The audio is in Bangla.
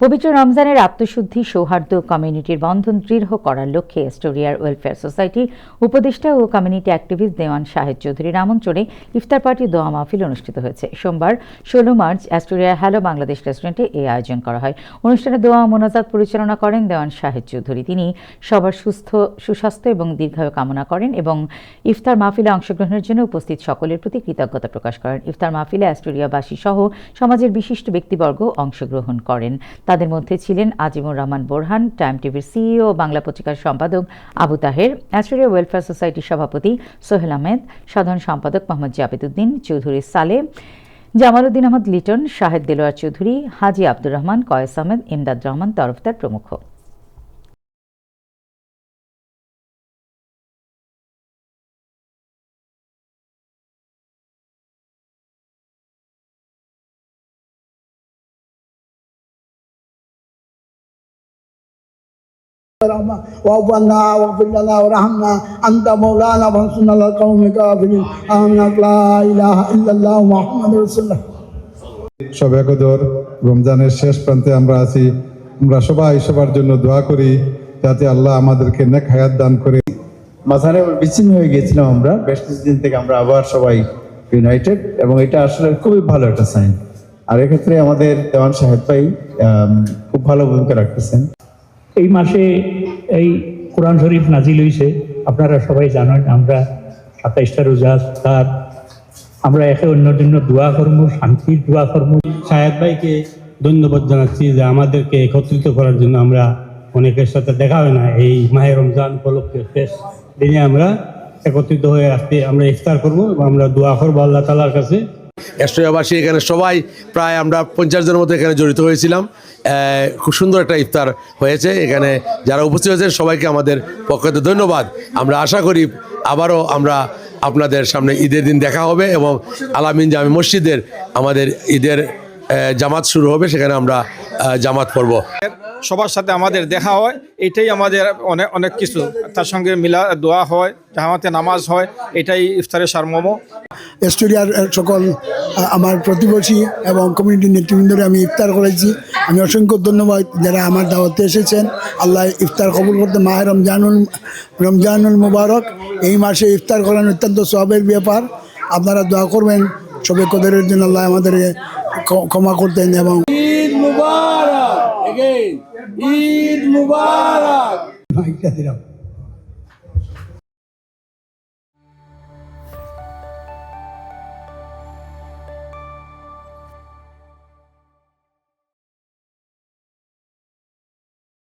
পবিত্র রমজানের আত্মশুদ্ধি, সৌহার্দ্য, কমিউনিটির বন্ধন দৃঢ় করার লক্ষ্যে অ্যাস্টোরিয়ার ওয়েলফেয়ার সোসাইটি উপদেষ্টা ও কমিউনিটি অ্যাক্টিভিস্ট দেওয়ান শাহেদ চৌধুরীর আমন্ত্রণে ইফতার পার্টি দোয়া মাহফিল অনুষ্ঠিত হয়েছে। সোমবার 16 মার্চ অ্যাস্টোরিয়ার হ্যালো বাংলাদেশ রেস্টুরেন্টে এই আয়োজন করা হয়। অনুষ্ঠানে দোয়া মোনাজাত পরিচালনা করেন দেওয়ান শাহেদ চৌধুরী। তিনি সবার সুস্বাস্থ্য এবং দীর্ঘায়ু কামনা করেন এবং ইফতার মাহফিলে অংশগ্রহণের জন্য উপস্থিত সকলের প্রতি কৃতজ্ঞতা প্রকাশ করেন। ইফতার মাহফিলে অ্যাস্টোরিয়াবাসী সহ সমাজের বিশিষ্ট ব্যক্তিবর্গ অংশগ্রহণ করেন। তাদের মধ্যে ছিলেন আজিমুর রহমান বোরহান, টাইম টিভির সিইও ও বাংলা পত্রিকার সম্পাদক আবু তাহের, অ্যাস্টোরিয়া ওয়েলফেয়ার সোসাইটির সভাপতি সোহেল আহমেদ, সাধারণ সম্পাদক মোহাম্মদ জাবেদউদ্দিন চৌধুরী সালেহ, জামালউদ্দিন আহমদ লিটন, শাহেদ দেলোয়ার চৌধুরী, হাজি আব্দুর রহমান, কয়েস আহমেদ, ইমদাদ রহমান তরফদার প্রমুখ। واعف عنا واغفر لنا وارحمنا أنت مولانا فانصرنا على القوم الكافرين آمين لا إله إلا الله محمد رسول الله। সবে কদর রমজানের শেষ প্রান্তে আমরা আছি। আমরা সবাই সবার জন্য দোয়া করি যাতে আল্লাহ আমাদেরকে নেক হায়াত দান করে। মাঝখানে বিচ্ছিন্ন হয়ে গিয়েছিলাম আমরা, বেশ কিছুদিন থেকে আমরা আবার সবাই ইউনাইটেড, এবং এটা আসলে খুবই ভালো একটা সাইন। আর এক্ষেত্রে আমাদের দেওয়ান সাহেব ভাই খুব ভালো ভূমিকা রাখতেছেন। এই মাসে এই কোরআন শরীফ নাজিল হয়েছে, আপনারা সবাই জানেন। আমরা 27টা রোজা, তার আমরা একে অন্যের জন্য দোয়া করবো, শান্তির দোয়া করবো। শাহেদ ভাইকে ধন্যবাদ জানাচ্ছি যে আমাদেরকে একত্রিত করার জন্য। আমরা অনেকের সাথে দেখা হয় না, এই মাহে রমজান উপলক্ষে শেষ দিনে আমরা একত্রিত হয়ে আজকে আমরা ইফতার করবো এবং আমরা দোয়া করবো আল্লাহ তাআলার কাছে। অ্যাস্টোরিয়াবাসী এখানে সবাই প্রায় আমরা 50 জনের মতো এখানে জড়িত হয়েছিলাম। খুব সুন্দর একটা ইফতার হয়েছে। এখানে যারা উপস্থিত হয়েছেন সবাইকে আমাদের পক্ষ থেকে ধন্যবাদ। আমরা আশা করি আবারও আমরা আপনাদের সামনে ঈদের দিন দেখা হবে এবং আলামিন জামে মসজিদের আমাদের ঈদের জামাত শুরু হবে, সেখানে আমরা জামাত পড়ব। সবার সাথে আমাদের দেখা হয়, এটাই আমাদের অনেক অনেক কিছু। তার সঙ্গে মিলা দোয়া হয়, জামাতে নামাজ হয়, এটাই ইফতারের সারমর্ম। অ্যাস্টোরিয়ার সকল আমার প্রতিবেশী এবং কমিউনিটি নেতৃবৃন্দরে আমি ইফতার করেছি। আমি অসংখ্য ধন্যবাদ যারা আমার দাওয়াতে এসেছেন। আল্লাহ ইফতার কবুল করতে। মাহে রমজানুল মুবারক। এই মাসে ইফতার করানো অত্যন্ত সওয়াবের ব্যাপার। আপনারা দোয়া করবেন সবে কদরের জন্য, আল্লাহ আমাদেরকে ক্ষমা করতেন। এবং ঈদ মুবারক, ঈদ মুবারক।